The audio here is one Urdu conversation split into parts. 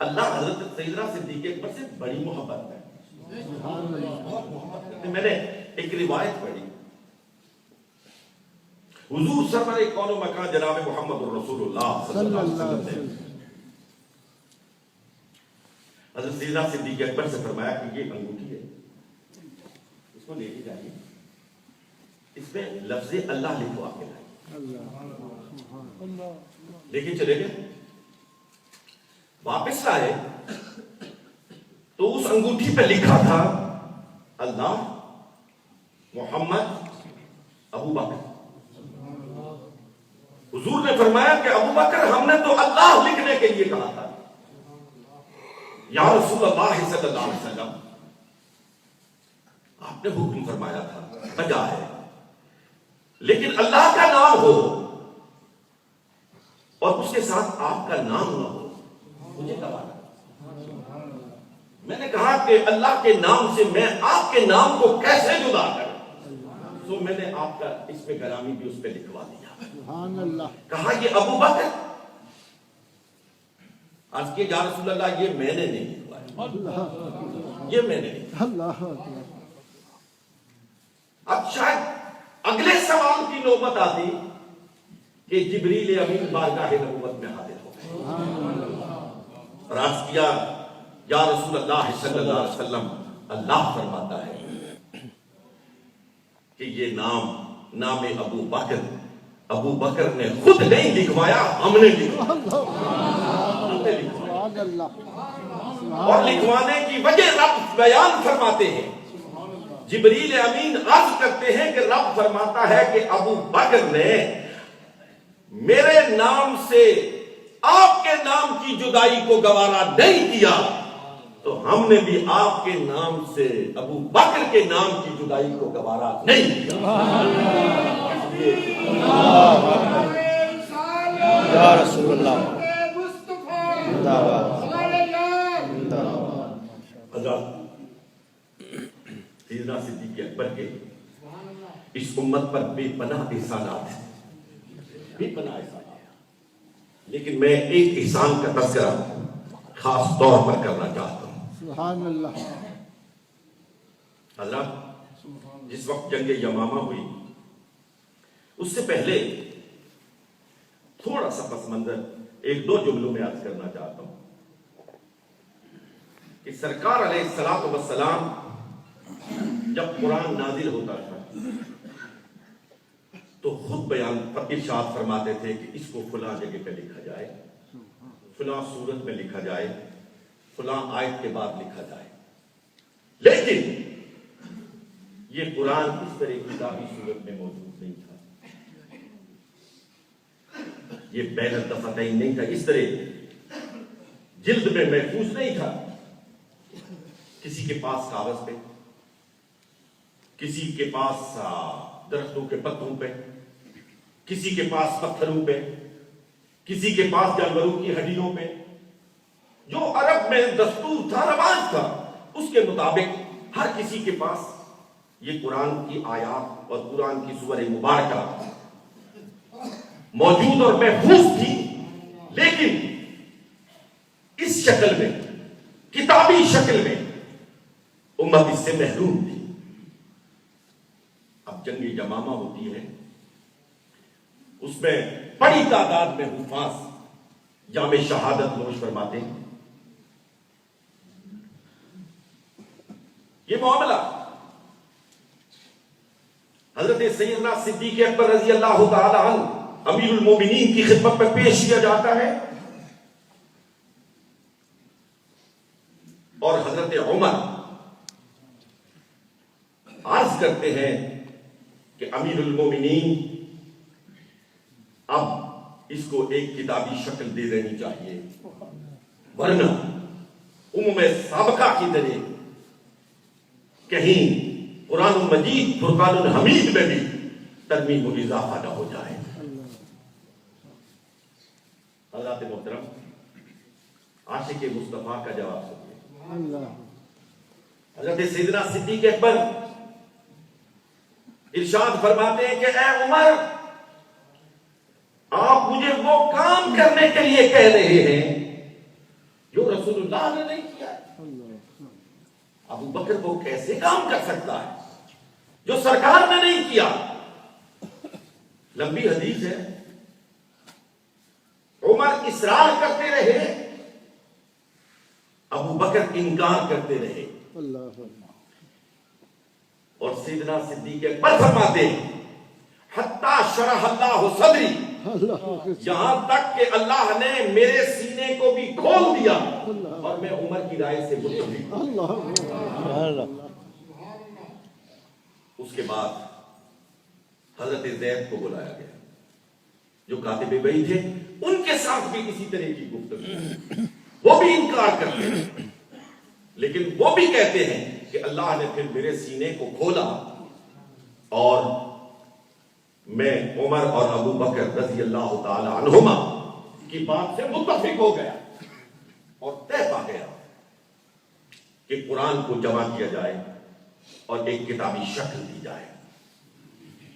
اللہ حضرت سیدنا صدیق اکبر سے بڑی محبت ہے، بہت محبت کرتے ہیں۔ میں نے ایک روایت پڑھی، حضور سرور کون و مکان جناب محمد الرسول اللہ صلی اللہ علیہ وسلم نے حضرت سیدنا صدیق اکبر سے فرمایا کہ یہ انگوٹھی ہے، اس کو لے کے جائیے، اس میں لفظ اللہ لکھوا کے لائیے۔ لے کے چلے گئے، واپس آئے تو اس انگوٹھی پہ لکھا تھا اللہ، محمد، ابو بکر۔ حضور نے فرمایا کہ ابو بکر ہم نے تو اللہ لکھنے کے لیے کہا تھا، یا رسول اللہ صلی اللہ علیہ وسلم آپ نے حکم فرمایا تھا، بجا ہے، لیکن اللہ کا نام ہو اور اس کے ساتھ آپ کا نام نہ ہو، مجھے گوارا۔ میں نے کہا کہ اللہ کے نام سے میں آپ کے نام کو کیسے جدا کروں؟ تو میں نے آپ کا اس پہ گرامی بھی اس پہ لکھوا دیا۔ سبحان اللہ۔ کہا یہ ابو بکر، عرض کیا یا رسول اللہ یہ میں نے نہیں لکھوایا، یہ میں نے نہیں۔ اللہ اکبر۔ اب شاید اگلے سوال کی نوبت آتی کہ جبریل امین بارگاہ نبوت میں حاضر ہو گئے اور عرض کیا یا رسول اللہ صلی اللہ علیہ وسلم اللہ فرماتا ہے کہ یہ نام ابو بکر نے خود نہیں لکھوایا، ہم نے لکھوایا۔ اور لکھوانے کی وجہ رب بیان فرماتے ہیں، جبریل امین عرض کرتے ہیں کہ رب فرماتا ہے کہ ابو بکر نے میرے نام سے آپ کے نام کی جدائی کو گوارا نہیں کیا، تو ہم نے بھی آپ کے نام سے ابو بکر کے نام کی جدائی کو گوارا نہیں کیا۔ یا رسول اللہ۔ سیدنا صدیق اکبر کے اس امت پر بے پناہ احسانات ہیں، بے پناہ احسانات ہیں، لیکن میں ایک احسان کا تذکرہ خاص طور پر کرنا چاہتا ہوں۔ سبحان اللہ۔ حضرات جس وقت جنگ یمامہ ہوئی اس سے پہلے تھوڑا سا پس منظر ایک دو جملوں میں عرض کرنا چاہتا ہوں کہ سرکار علیہ الصلوۃ والسلام جب قرآن نازل ہوتا تھا تو خود بیان ارشاد فرماتے تھے کہ اس کو فلاں جگہ پہ لکھا جائے، فلاں سورت میں لکھا جائے، فلاں آیت کے بعد لکھا جائے، لیکن یہ قرآن اس طرح کتابی صورت میں موجود نہیں تھا، یہ بین الدفتین نہیں تھا، اس طرح جلد میں محفوظ نہیں تھا، کسی کے پاس کاغذ پہ، کسی کے پاس درختوں کے پتوں پہ، کسی کے پاس پتھروں پہ، کسی کے پاس جانوروں کی ہڈیوں پہ، جو عرب میں دستور تھا، رواج تھا، اس کے مطابق ہر کسی کے پاس یہ قرآن کی آیات اور قرآن کی سور مبارکہ موجود اور محفوظ تھی، لیکن اس شکل میں، کتابی شکل میں امت اس سے محروم تھی۔ اب جنگ یمامہ ہوتی ہے، اس میں بڑی تعداد میں حفاظ جام شہادت نوش فرماتے ہیں۔ یہ معاملہ حضرت سیدنا صدیق اکبر رضی اللہ تعالی عنہ امیر المومنین کی خدمت میں پیش کیا جاتا ہے، اور حضرت عمر عرض کرتے ہیں کہ امیر المومنین اب اس کو ایک کتابی شکل دے دینی چاہیے، ورنہ امم سابقہ کی طرح کہیں قرآن مجید فرقان الحمید میں بھی ترمیم و اضافہ نہ ہو جائے۔ حضرات محترم، عاشق مصطفیٰ کا جواب سنیے۔ حضرت سیدنا صدیق اکبر ارشاد فرماتے ہیں کہ اے عمر، آپ مجھے وہ کام کرنے کے لیے کہہ رہے ہیں جو رسول رسول اللہ نے نہیں کیا ہے؟ ابو بکر وہ کیسے کام کر سکتا ہے جو سرکار نے نہیں کیا؟ لمبی حدیث ہے. عمر اصرار کرتے رہے, ابو بکر انکار کرتے رہے, اور سیدنا صدیق اکبر فرماتے ہیں حتی شرح اللہ صدری, یہاں تک کہ اللہ نے میرے سینے کو بھی کھول دیا اور میں عمر کی رائے سے متفق ہوں. اس کے بعد حضرت زید کو بلایا گیا جو کاتب وحی تھے, ان کے ساتھ بھی اسی طرح کی گفتگو. وہ بھی انکار کرتے ہیں, لیکن وہ بھی کہتے ہیں کہ اللہ نے پھر میرے سینے کو کھولا اور میں عمر اور ابو بکر رضی اللہ تعالی عنہما کی بات سے متفق ہو گیا اور طے پا گیا کہ قرآن کو جمع کیا جائے اور ایک کتابی شکل دی جائے.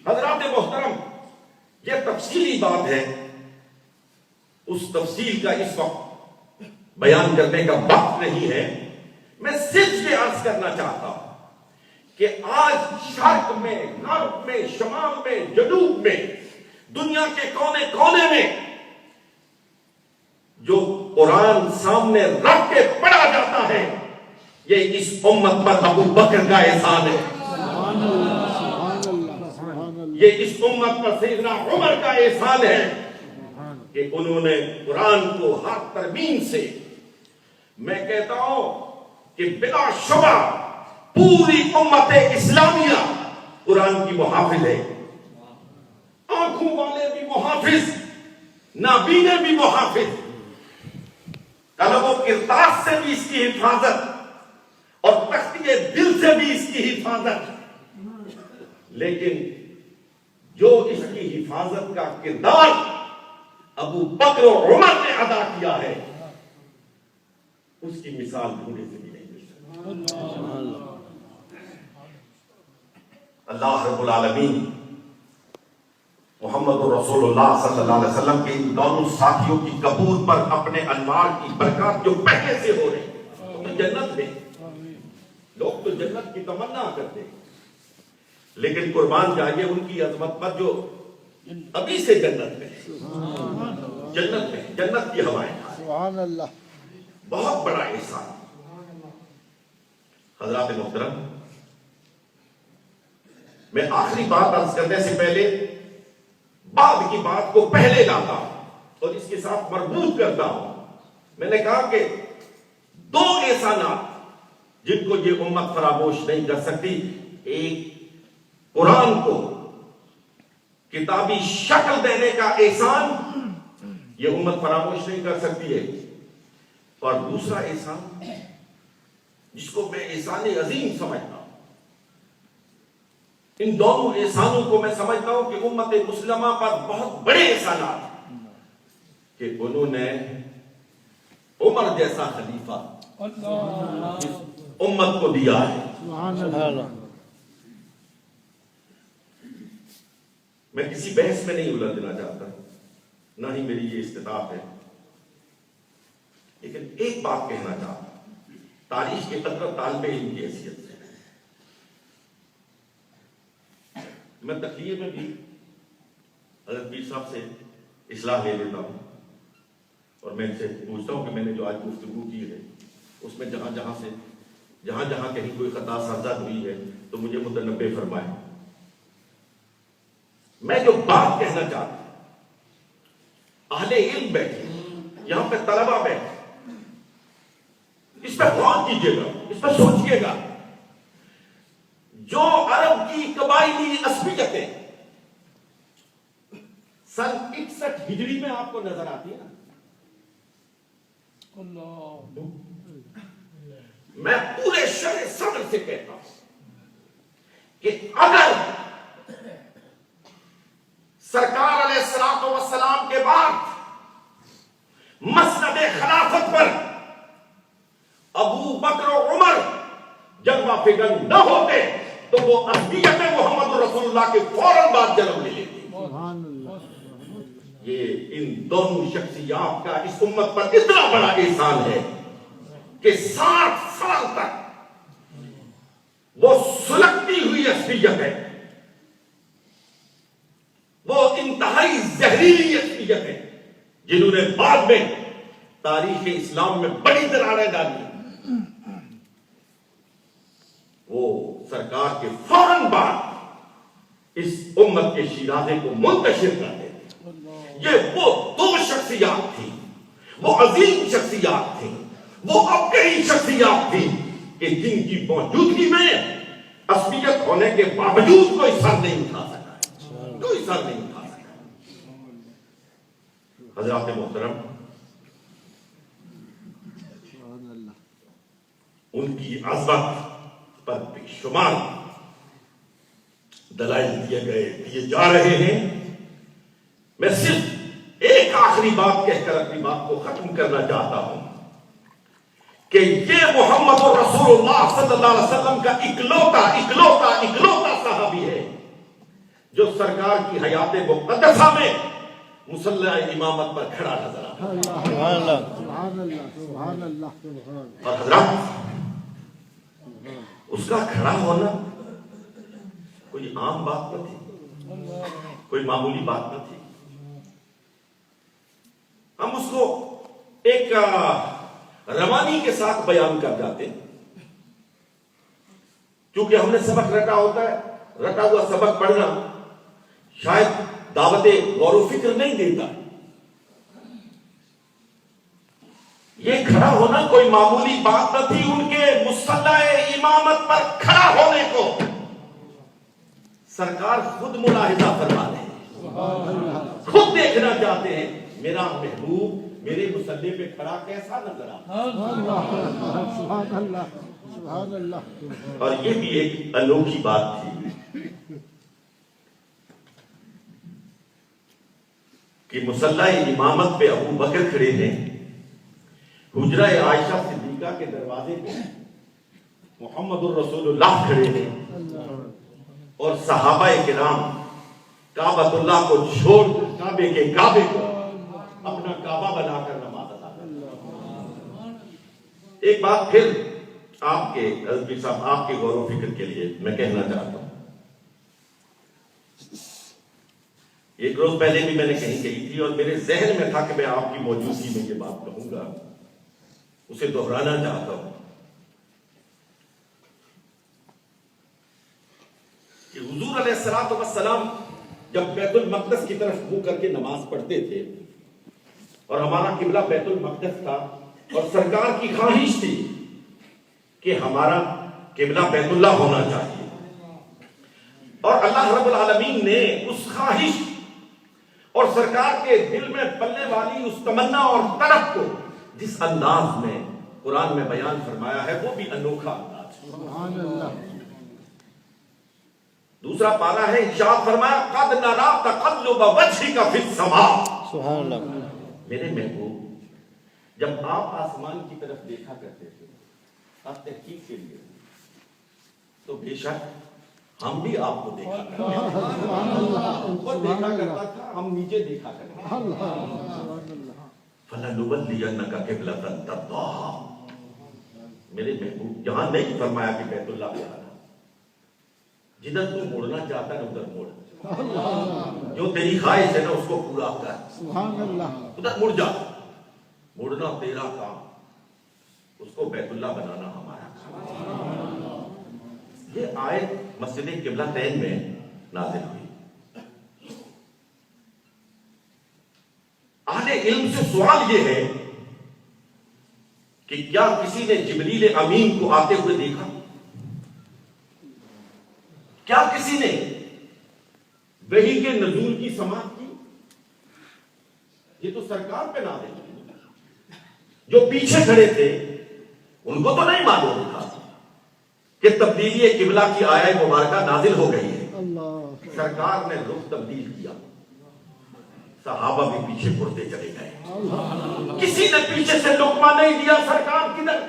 حضرات محترم, یہ تفصیلی بات ہے, اس تفصیل کا اس وقت بیان کرنے کا وقت نہیں ہے. میں صرف یہ عرض کرنا چاہتا ہوں کہ آج شرق میں, غرب میں, شمال میں, جنوب میں, دنیا کے کونے کونے میں جو قرآن سامنے رکھ کے پڑھا جاتا ہے, یہ اس امت پر ابو بکر کا احسان ہے. یہ اس امت پر سیدنا عمر کا احسان ہے کہ انہوں نے قرآن کو ہر ترمیم سے, میں کہتا ہوں کہ بلا شبہ پوری امت اسلامیہ قرآن کی محافظ ہے. آنکھوں والے بھی محافظ, نابینے بھی محافظ, قلم و کرتاس سے بھی اس کی حفاظت اور تختی دل سے بھی اس کی حفاظت. لیکن جو اس کی حفاظت کا کردار ابو بکر و عمر نے ادا کیا ہے, اس کی مثال ڈھونڈنے سے بھی نہیں مل سکتی. اللہ رب العالمین محمد رسول اللہ صلی اللہ علیہ وسلم کے ان دونوں ساتھیوں کی قبول پر اپنے انوار کی برکات جو پہلے سے ہو رہی ہیں, تو جنت میں لوگ تو جنت کی تمنا کرتے ہیں, لیکن قربان جائیے ان کی عظمت پر جو ابھی سے جنت میں جنت کی ہوائیں. سبحان اللہ, بہت بڑا احسان. حضرات محترم, میں آخری بات عرض کرنے سے پہلے بعد کی بات کو پہلے لاتا ہوں اور اس کے ساتھ مربوط کرتا ہوں. میں نے کہا کہ دو احسانات جن کو یہ امت فراموش نہیں کر سکتی, ایک قرآن کو کتابی شکل دینے کا احسان یہ امت فراموش نہیں کر سکتی ہے, اور دوسرا احسان جس کو میں احسان عظیم سمجھتا ہوں. ان دونوں احسانوں کو میں سمجھتا ہوں کہ امت مسلمہ پر بہت بڑے احسانات کہ انہوں نے عمر جیسا خلیفہ امت کو دیا ہے. میں کسی بحث میں نہیں الجھنا چاہتا, نہ ہی میری یہ استطاعت ہے, لیکن ایک بات کہنا چاہتا ہوں تاریخ کے قدر طالب علم کی حیثیت سے. میں تقریر میں بھی حضرت پیر صاحب سے اصلاح لے لیتا ہوں اور میں ان سے پوچھتا ہوں کہ میں نے جو آج گفتگو کی ہے اس میں جہاں جہاں کہیں کوئی خطا سرزد ہوئی ہے تو مجھے متنبہ فرمائیں. میں جو بات کہنا چاہتا ہوں, اہل علم بیٹھے, یہاں پہ طلبہ بیٹھے, اس پہ غور کیجیے گا, اس پہ سوچیے گا. جو عرب کی قبائلی عصبیتیں سن 61 ہجری میں آپ کو نظر آتی ہے نا, میں پورے شرح صدر سے کہتا ہوں کہ اگر سرکار علیہ الصلوۃ والسلام کے بعد مسند خلافت پر ابو بکر و عمر جلوہ فکر نہ ہوتے تو وہ عصبیت محمد رسول اللہ کے فوراً بعد جنم لے لیتی. یہ ان دونوں شخصیات کا اس امت پر اتنا بڑا احسان ہے کہ 60 سال تک وہ سلگتی ہوئی عصبیت ہے، وہ انتہائی زہریلی عصبیت ہے، جنہوں نے بعد میں تاریخ اسلام میں بڑی دراریں ڈالی۔ وہ سرکار کے فوراً بعد اس امت کے شیرازے کو منتشر کر دیتے۔ یہ وہ دو شخصیات تھی، وہ عظیم شخصیات تھی، وہ ابکری شخصیات تھی کہ جن کی موجودگی میں عصبیت ہونے کے باوجود کوئی سر نہیں اٹھا سکا، کوئی سر نہیں اٹھا سکا۔ حضرات محترم، ان کی عظمت پر بے شمار دلائل دیے جا رہے ہیں۔ میں صرف ایک آخری بات کہہ کر اپنی بات کو ختم کرنا چاہتا ہوں کہ یہ محمد رسول اللہ صلی اللہ علیہ وسلم کا اکلوتا صحابی ہے جو سرکار کی حیات مقدسہ میں مصلی امامت پر کھڑا نظر آتا ہے۔ سبحان اللہ۔ اور حضرات، اس کا کھڑا ہونا کوئی عام بات نہ تھی، کوئی معمولی بات نہ تھی۔ ہم اس کو ایک روانی کے ساتھ بیان کر جاتے ہیں، کیونکہ ہم نے سبق رٹا ہوتا ہے، رٹا ہوا سبق پڑھنا شاید دعوت غور و فکر نہیں دیتا۔ یہ کھڑا ہونا کوئی معمولی بات نہ تھی۔ ان کے مصلی امامت پر کھڑا ہونے کو سرکار خود ملاحظہ فرما رہے ہیں، خود دیکھنا چاہتے ہیں میرا محبوب میرے مصلی پہ کھڑا کیسا نظر آتا۔ سبحان اللہ، سبحان اللہ۔ اور یہ بھی ایک انوکھی بات تھی کہ مصلی امامت پہ ابو بکر کھڑے ہیں، حجرہ عائشہ صدیقہ کے دروازے پہ محمد الرسول اللہ کھڑے ہیں، اور صحابہ کرام کعبۃ اللہ کو چھوڑ کعبے کے کعبے کو اپنا کعبہ بنا کر نماز ادا کرتے ہیں۔ ایک بات پھر آپ کے حضرت صاحب، آپ کے غور و فکر کے لیے میں کہنا چاہتا ہوں۔ ایک روز پہلے بھی میں نے کہیں کہی تھی اور میرے ذہن میں تھا کہ میں آپ کی موجودگی میں یہ بات کہوں گا، اسے دہرانا چاہتا ہوں کہ حضور علیہ الصلوۃ والسلام جب بیت المقدس کی طرف منہ کر کے نماز پڑھتے تھے، اور ہمارا قبلہ بیت المقدس تھا، اور سرکار کی خواہش تھی کہ ہمارا قبلہ بیت اللہ ہونا چاہیے، اور اللہ رب العالمین نے اس خواہش اور سرکار کے دل میں پلنے والی اس تمنا اور طلب کو جس انداز میں قرآن میں بیان فرمایا ہے وہ بھی انوکھا انداز ہے۔ سبحان اللہ۔ دوسرا پارہ ہے، ارشاد فرمایا قد نرا تقلب وجهک فی السماء۔ سبحان اللہ۔ میرے محبوب، جب آپ آسمان کی طرف دیکھا کرتے تھے آپ تحقیق کے لیے، تو بے شک ہم بھی آپ کو دیکھا کرتے تھے، وہ دیکھا کرتا تھا، ہم نیچے دیکھا کرتے تھے۔ فَلَنُوَلِّيَنَّكَ قِبْلَةً تَرْضَاهَا۔ میرے محبوب، یہاں نہیں فرمایا کہ بیت اللہ پہ آنا، جدھر تو مڑنا چاہتا ہے ادھر مڑ، جو تیری خواہش ہے نا اس کو پورا کر، سبحان اللہ۔ ادھر مڑ جا، مڑنا تیرا کام، اس کو بیت اللہ بنانا ہمارا کام۔ یہ آیت مسجد قبلتین میں نازل ہوئی۔ اہل علم سے سوال یہ ہے کہ کیا کسی نے جبریل امین کو آتے ہوئے دیکھا؟ کیا کسی نے وحی کے نزول کی سماعت کی؟ یہ تو سرکار پہ نازل ہوئی، جو پیچھے کھڑے تھے ان کو تو نہیں معلوم تھا کہ تبدیلی قبلہ کی آیت مبارکہ نازل ہو گئی ہے۔ اللہ۔ سرکار نے رخ تبدیل کیا، صحابہ بھی پیچھے مڑتے چلے گئے، کسی نے پیچھے سے لقمہ نہیں دیا۔ سرکار کدھر؟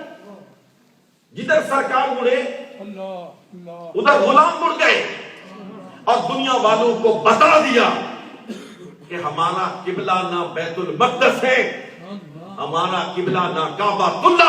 جدھر سرکار مڑے ادھر غلام مڑ گئے، اور دنیا والوں کو بتا دیا کہ ہمارا قبلہ نہ بیت المقدس ہے، ہمارا قبلہ نہ کعبۃ اللہ